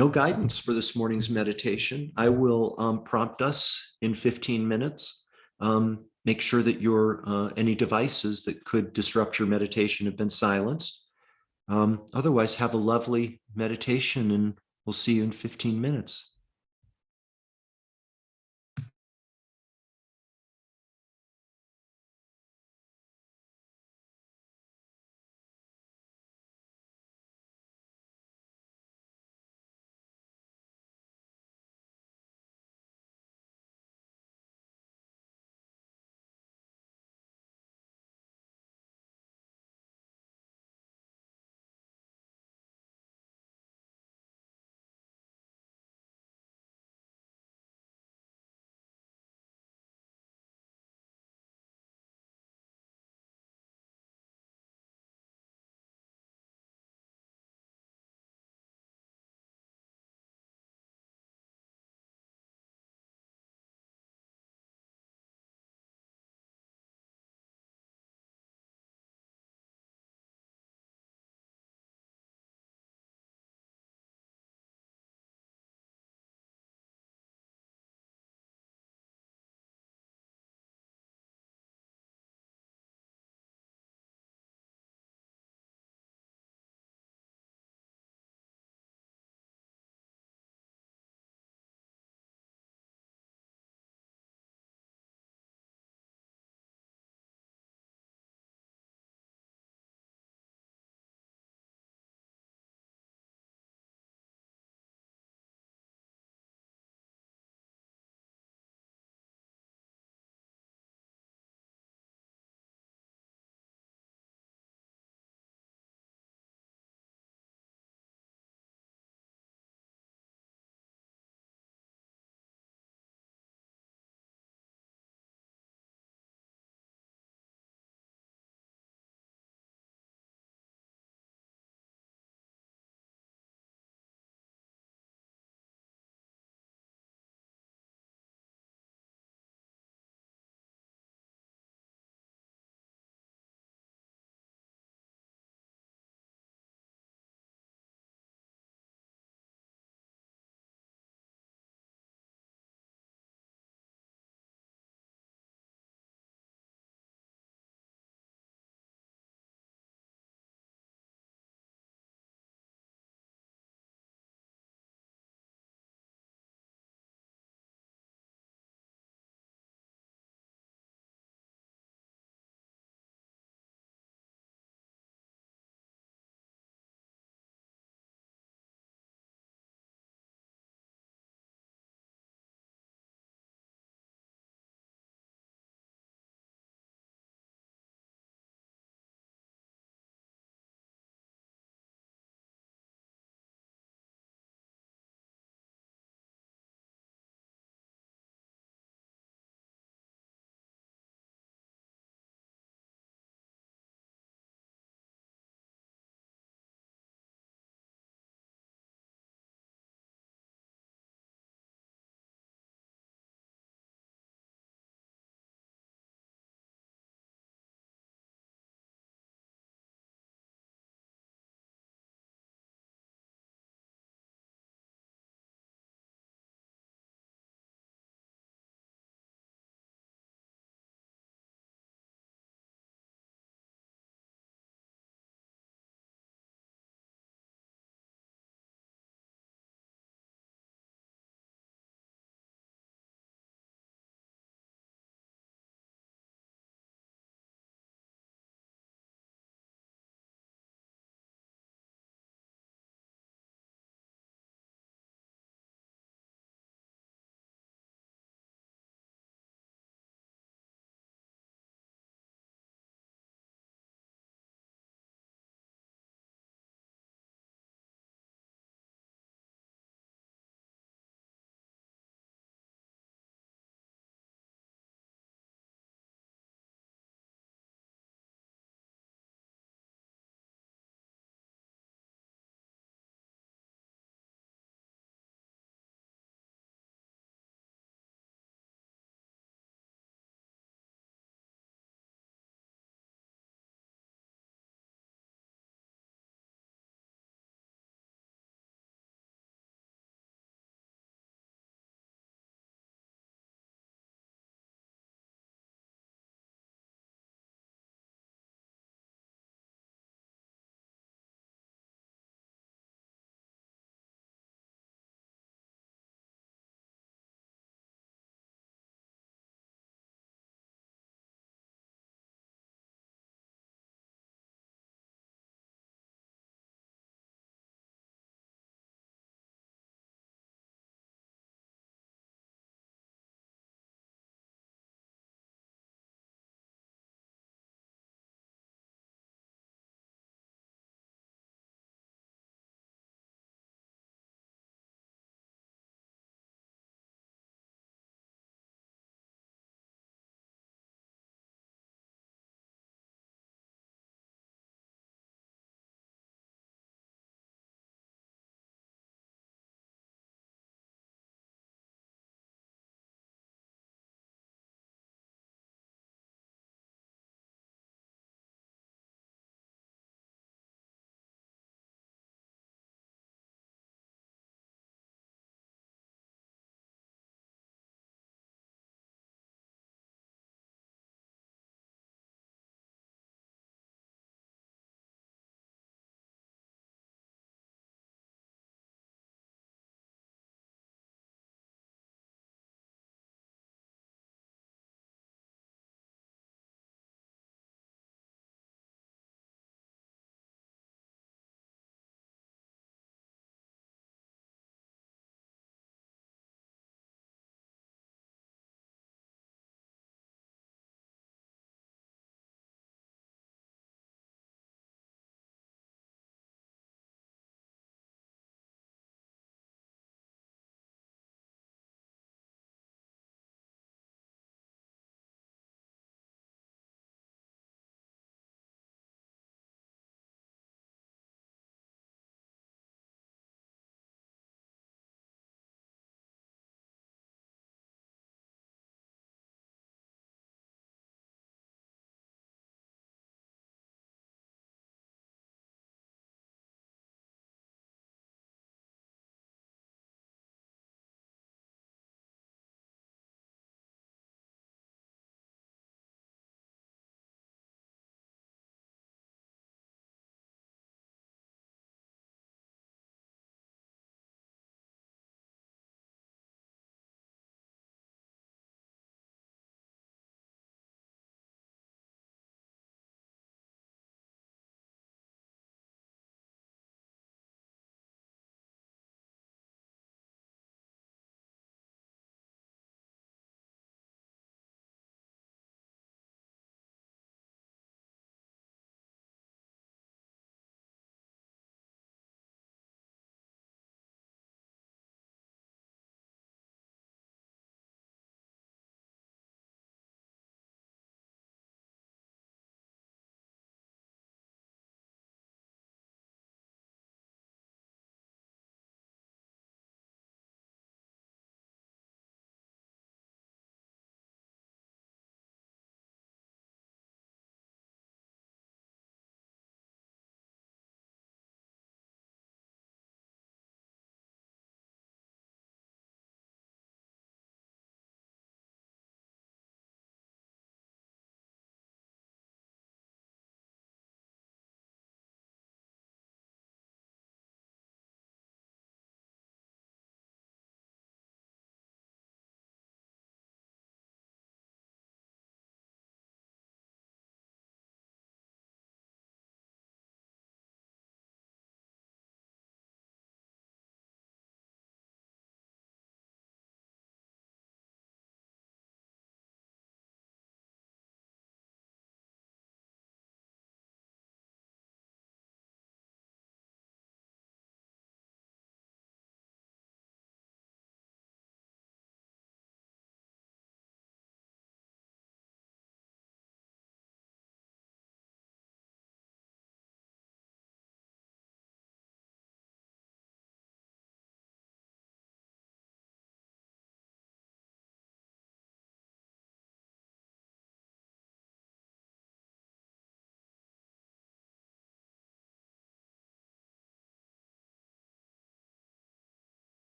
No guidance for this morning's meditation. I will prompt us in 15 minutes. Make sure that any devices that could disrupt your meditation have been silenced. Otherwise, have a lovely meditation, and we'll see you in 15 minutes.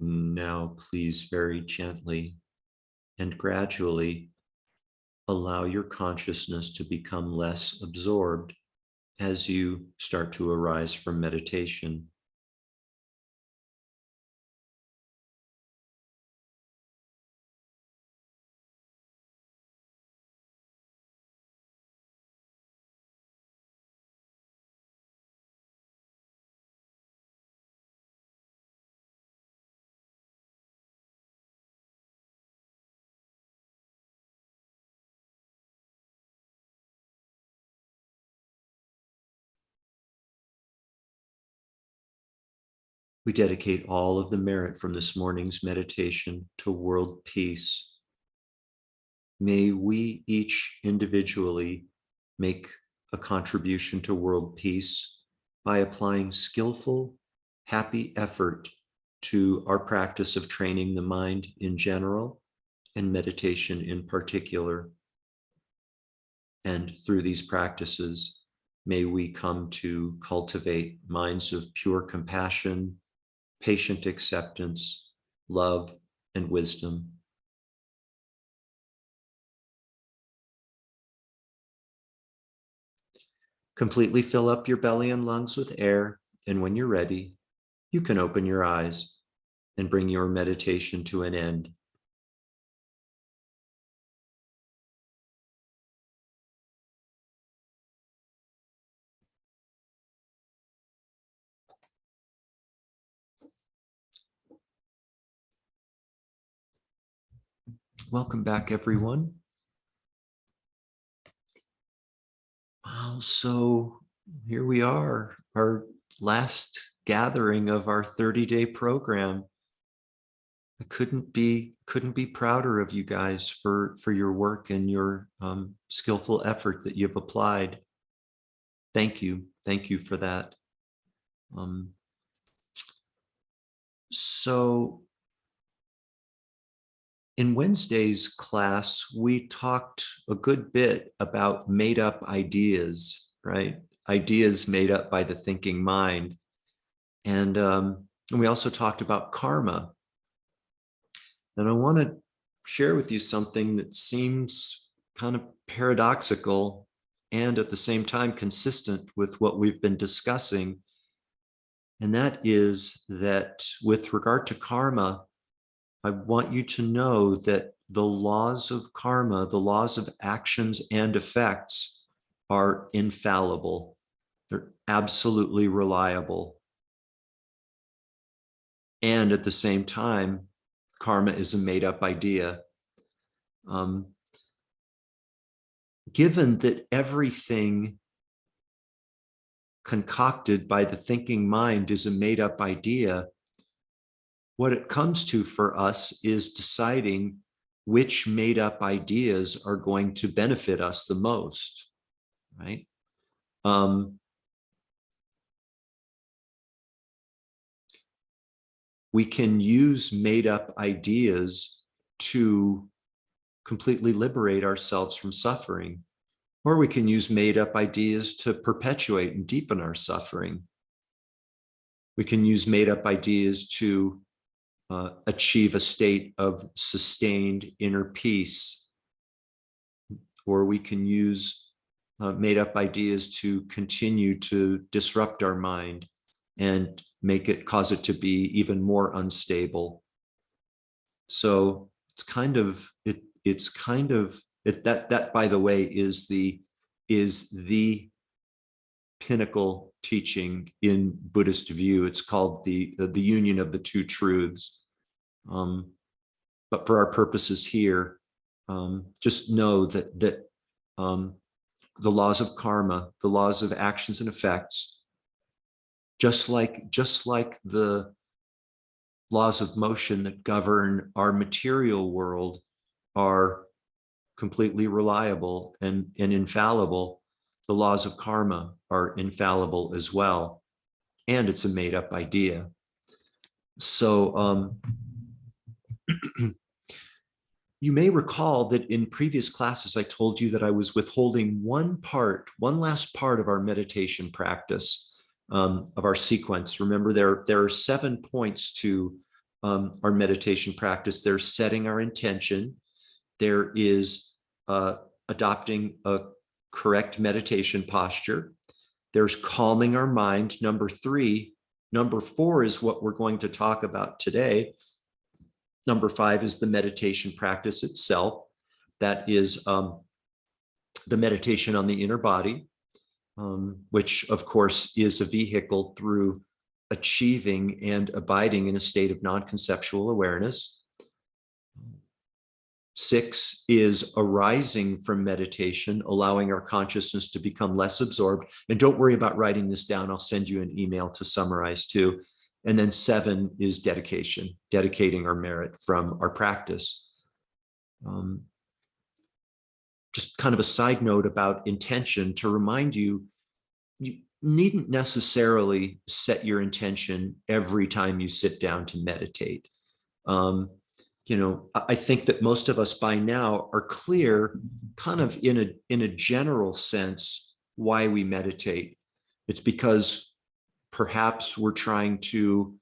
Now, please very gently and gradually allow your consciousness to become less absorbed as you start to arise from meditation. We dedicate all of the merit from this morning's meditation to world peace. May we each individually make a contribution to world peace by applying skillful, happy effort to our practice of training the mind in general and meditation in particular. And through these practices, may we come to cultivate minds of pure compassion, patient acceptance, love, and wisdom. Completely fill up your belly and lungs with air, and when you're ready, you can open your eyes and bring your meditation to an end. Welcome back, everyone. Wow, so here we are, our last gathering of our 30-day program. I couldn't be prouder of you guys for your work and your skillful effort that you've applied. Thank you for that. So in Wednesday's class, we talked a good bit about made up ideas, right? Ideas made up by the thinking mind. And we also talked about karma. And I want to share with you something that seems kind of paradoxical and at the same time consistent with what we've been discussing. And that is that with regard to karma, I want you to know that the laws of karma, the laws of actions and effects, are infallible. They're absolutely reliable. And at the same time, karma is a made-up idea. Given that everything concocted by the thinking mind is a made-up idea, what it comes to for us is deciding which made-up ideas are going to benefit us the most, right? We can use made-up ideas to completely liberate ourselves from suffering, or we can use made-up ideas to perpetuate and deepen our suffering. We can use made-up ideas to achieve a state of sustained inner peace, or we can use made-up ideas to continue to disrupt our mind and cause it to be even more unstable. So it's kind of that by the way is the pinnacle teaching in Buddhist view. It's called the union of the two truths. But for our purposes here, just know that the laws of karma, the laws of actions and effects, just like the laws of motion that govern our material world, are completely reliable and infallible. The laws of karma are infallible as well, and it's a made-up idea. So you may recall that in previous classes, I told you that I was withholding one last part of our meditation practice, of our sequence. Remember, there are 7 points to our meditation practice. There's setting our intention. There is adopting a correct meditation posture. There's calming our mind, number 3. Number 4 is what we're going to talk about today. Number 5 is the meditation practice itself. That is the meditation on the inner body, which of course is a vehicle through achieving and abiding in a state of non-conceptual awareness. 6 is arising from meditation, allowing our consciousness to become less absorbed. And don't worry about writing this down. I'll send you an email to summarize too. And then 7 is dedication, dedicating our merit from our practice. Just kind of a side note about intention to remind you, you needn't necessarily set your intention every time you sit down to meditate. I think that most of us by now are clear, kind of in a general sense, why we meditate. It's because perhaps we're trying to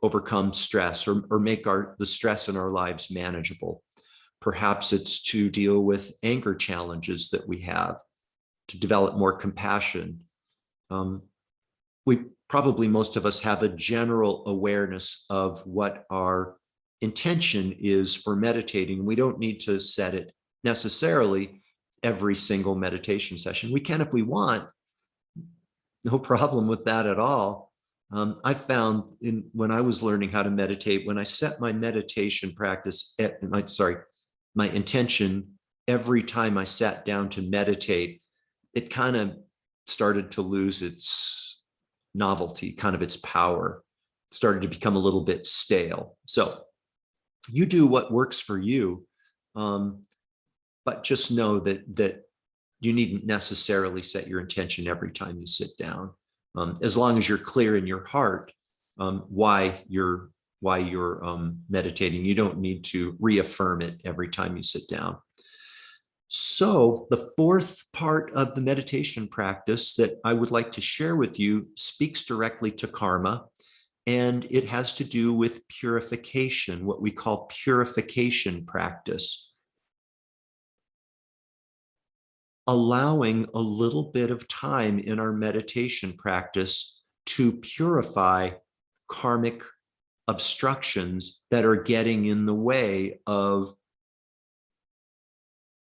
overcome stress or make the stress in our lives manageable. Perhaps it's to deal with anger challenges that we have, to develop more compassion. Most of us have a general awareness of what our intention is for meditating. We don't need to set it necessarily every single meditation session. We can if we want. No problem with that at all. I found when I was learning how to meditate, when I set my meditation practice my intention every time I sat down to meditate, it kind of started to lose its novelty, kind of its power. It started to become a little bit stale. So you do what works for you, but just know that you needn't necessarily set your intention every time you sit down. As long as you're clear in your heart why you're meditating, you don't need to reaffirm it every time you sit down. So the 4th part of the meditation practice that I would like to share with you speaks directly to karma, and it has to do with purification, what we call purification practice. Allowing a little bit of time in our meditation practice to purify karmic obstructions that are getting in the way of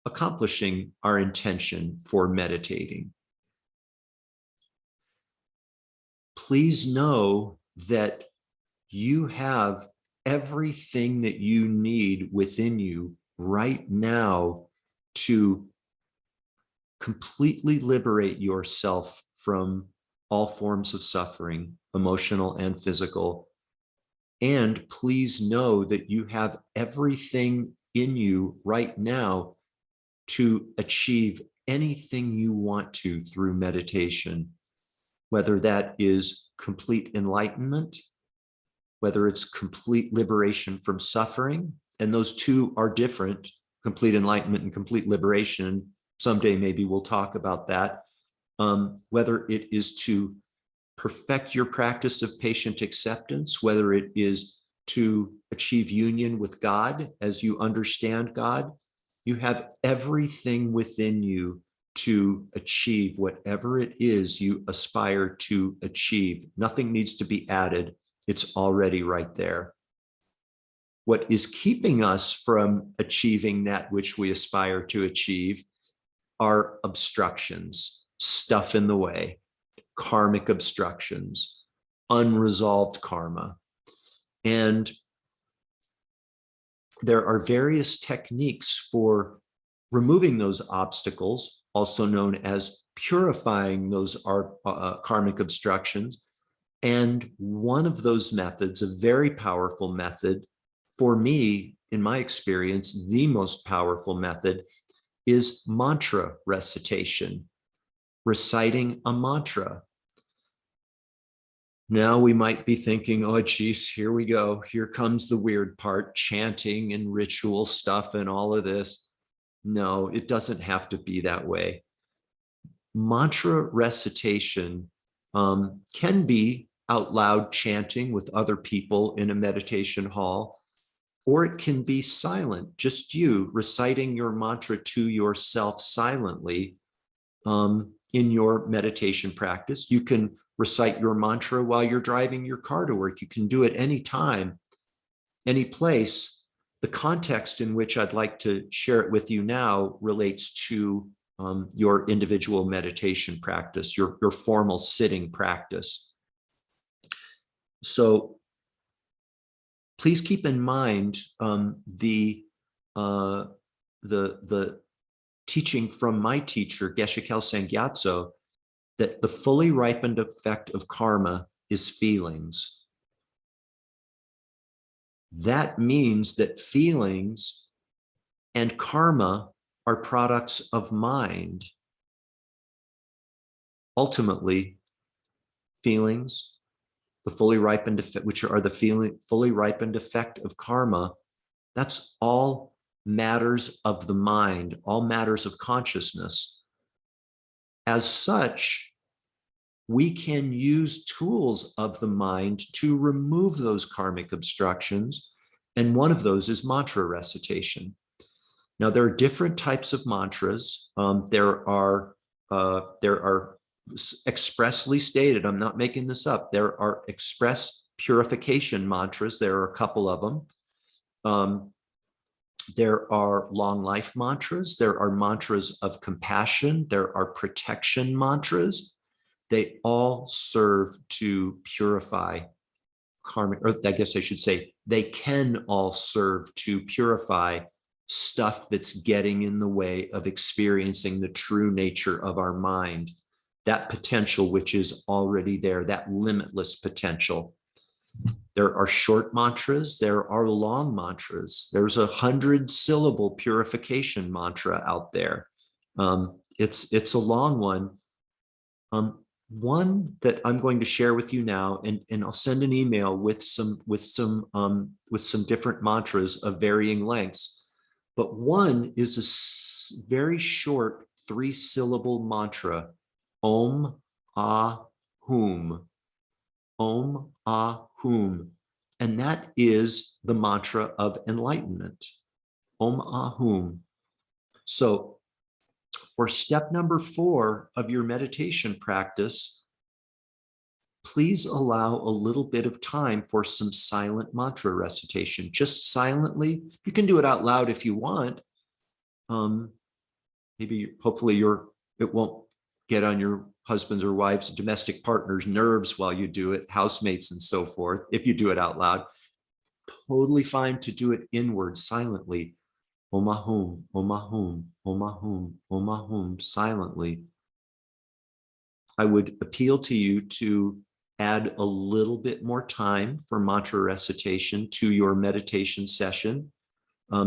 accomplishing our intention for meditating. Please know that you have everything that you need within you right now to completely liberate yourself from all forms of suffering, emotional and physical. And please know that you have everything in you right now to achieve anything you want to through meditation, whether that is complete enlightenment, whether it's complete liberation from suffering, and those two are different, complete enlightenment and complete liberation. Someday maybe we'll talk about that. Whether it is to perfect your practice of patient acceptance, whether it is to achieve union with God as you understand God, you have everything within you to achieve whatever it is you aspire to achieve. Nothing needs to be added. It's already right there. What is keeping us from achieving that which we aspire to achieve are obstructions, stuff in the way, karmic obstructions, unresolved karma. And there are various techniques for removing those obstacles, also known as purifying those karmic obstructions. And one of those methods, a very powerful method, for me, in my experience, the most powerful method is mantra recitation, reciting a mantra. Now we might be thinking, oh, geez, here we go. Here comes the weird part, chanting and ritual stuff and all of this. No, it doesn't have to be that way. Mantra recitation can be out loud chanting with other people in a meditation hall, or it can be silent, just you reciting your mantra to yourself silently in your meditation practice. You can recite your mantra while you're driving your car to work. You can do it anytime, any place. The context in which I'd like to share it with you now relates to your individual meditation practice, your formal sitting practice. So please keep in mind the teaching from my teacher, Geshe Kelsang Gyatso, that the fully ripened effect of karma is feelings. That means that feelings and karma are products of mind. Ultimately, feelings, the fully ripened effect, which are the fully ripened effect of karma, that's all matters of the mind, all matters of consciousness. As such, we can use tools of the mind to remove those karmic obstructions, and one of those is mantra recitation. Now, there are different types of mantras. There are expressly stated, I'm not making this up, there are express purification mantras. There are a couple of them. There are long life mantras. There are mantras of compassion. There are protection mantras. They all serve to purify karmic, or I guess I should say, they can all serve to purify stuff that's getting in the way of experiencing the true nature of our mind, that potential which is already there, that limitless potential. There are short mantras, there are long mantras. There's a 100-syllable purification mantra out there. It's a long one. One that I'm going to share with you now, and I'll send an email with some different mantras of varying lengths. But one is a very short 3-syllable mantra, Om Ahum. Om Ahum. And that is the mantra of enlightenment. Om Ahum. So for step number 4 of your meditation practice, please allow a little bit of time for some silent mantra recitation, just silently. You can do it out loud if you want. Hopefully it won't get on your husband's or wife's domestic partner's nerves while you do it, housemates and so forth, if you do it out loud. Totally fine to do it inward, silently. Om Ahum, Om Ahum, Om Ahum, Om Ahum, silently. I would appeal to you to add a little bit more time for mantra recitation to your meditation session.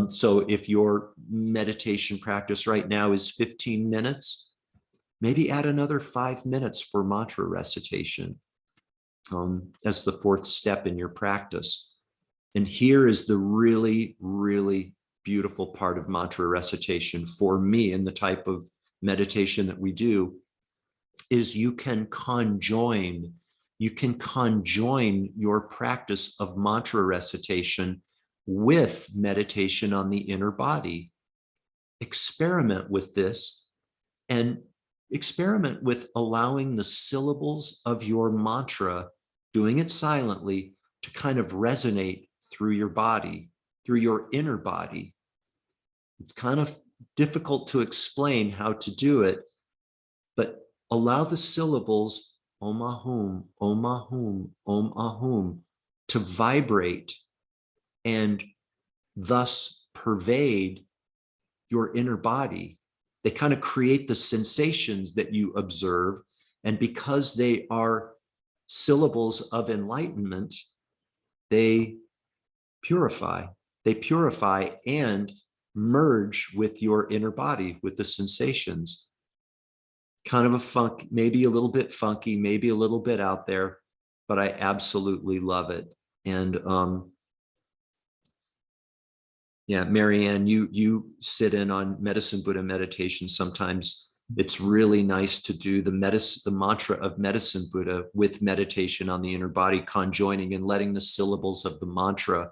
So if your meditation practice right now is 15 minutes, maybe add another 5 minutes for mantra recitation as the 4th step in your practice. And here is the really, really beautiful part of mantra recitation for me, and the type of meditation that we do, is you can conjoin your practice of mantra recitation with meditation on the inner body. Experiment with this, and experiment with allowing the syllables of your mantra, doing it silently, to kind of resonate through your body, through your inner body. It's kind of difficult to explain how to do it, but allow the syllables Om Ahum, Om Ahum, Om Ahum to vibrate and thus pervade your inner body. They kind of create the sensations that you observe, and because they are syllables of enlightenment, they purify and merge with your inner body, with the sensations. Kind of a funk, maybe a little bit funky, maybe a little bit out there, but I absolutely love it. And yeah, Marianne, you sit in on Medicine Buddha meditation sometimes It's really nice to do the mantra of Medicine Buddha with meditation on the inner body, conjoining and letting the syllables of the mantra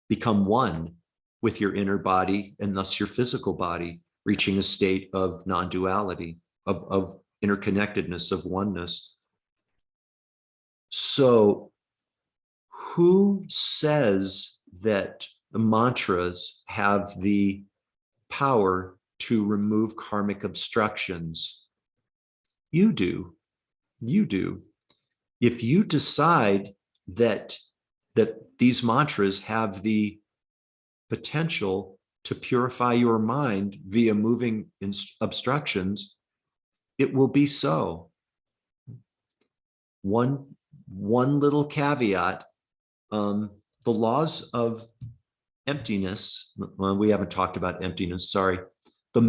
become one with your inner body and thus your physical body, reaching a state of non-duality, of interconnectedness, of oneness. So who says that the mantras have the power to remove karmic obstructions? You do. You do. If you decide that these mantras have the potential to purify your mind via moving obstructions, it will be so. One little caveat, the laws of emptiness, well, we haven't talked about emptiness, sorry. The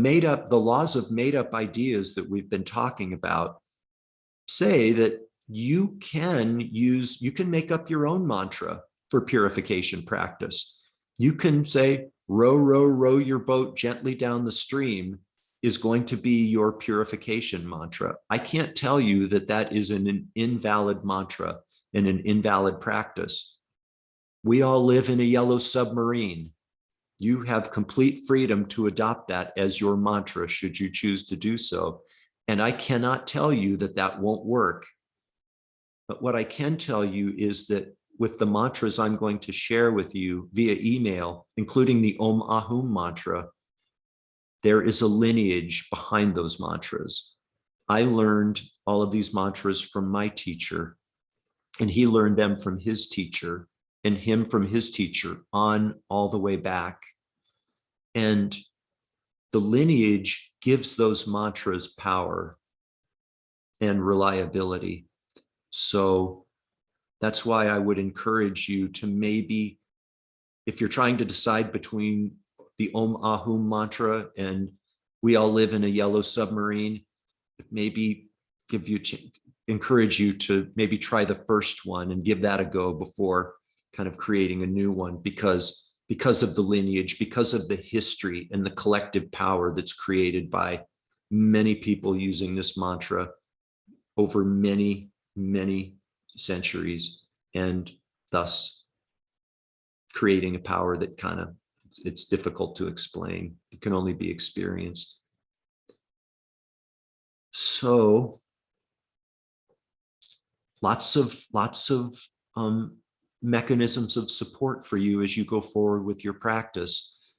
laws of made up ideas that we've been talking about say that you can make up your own mantra for purification practice. You can say, row, row, row your boat gently down the stream is going to be your purification mantra. I can't tell you that that is an invalid mantra and an invalid practice. We all live in a yellow submarine. You have complete freedom to adopt that as your mantra should you choose to do so. And I cannot tell you that that won't work. But what I can tell you is that with the mantras I'm going to share with you via email, including the Om Ahum mantra, there is a lineage behind those mantras. I learned all of these mantras from my teacher, and he learned them from his teacher, and him from his teacher, on all the way back. And the lineage gives those mantras power and reliability. So that's why I would encourage you to maybe, if you're trying to decide between the Om Ahum mantra and we all live in a yellow submarine, maybe encourage you to maybe try the first one and give that a go before kind of creating a new one, because of the lineage, because of the history and the collective power that's created by many people using this mantra over many, many centuries, and thus creating a power that kind of, it's difficult to explain. It can only be experienced. So lots of mechanisms of support for you as you go forward with your practice.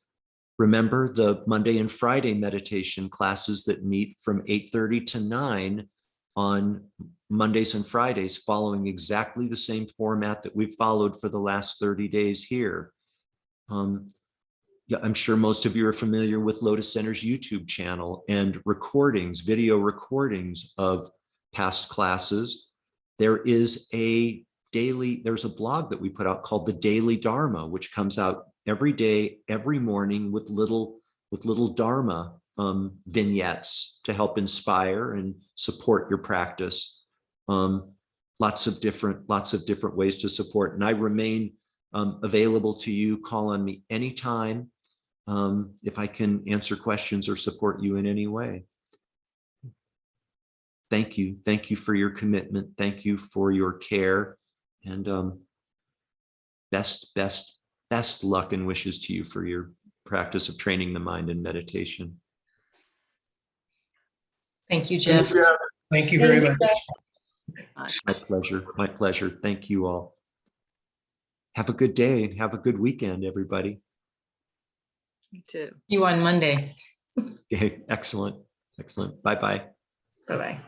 Remember the Monday and Friday meditation classes that meet from 8:30 to 9 on Mondays and Fridays, following exactly the same format that we've followed for the last 30 days here. Yeah, I'm sure most of you are familiar with Lotus Center's YouTube channel and recordings, video recordings of past classes. There's a blog that we put out called the Daily Dharma, which comes out every day, every morning with little Dharma vignettes to help inspire and support your practice. Lots of different ways to support. And I remain available to you. Call on me anytime if I can answer questions or support you in any way. Thank you. Thank you for your commitment. Thank you for your care, and best luck and wishes to you for your practice of training the mind in meditation. Thank you, Jeff. Thank you very much. My pleasure. My pleasure. Thank you all. Have a good day and have a good weekend, everybody. You too. You on Monday. Okay, excellent. Excellent. Bye-bye. Bye-bye.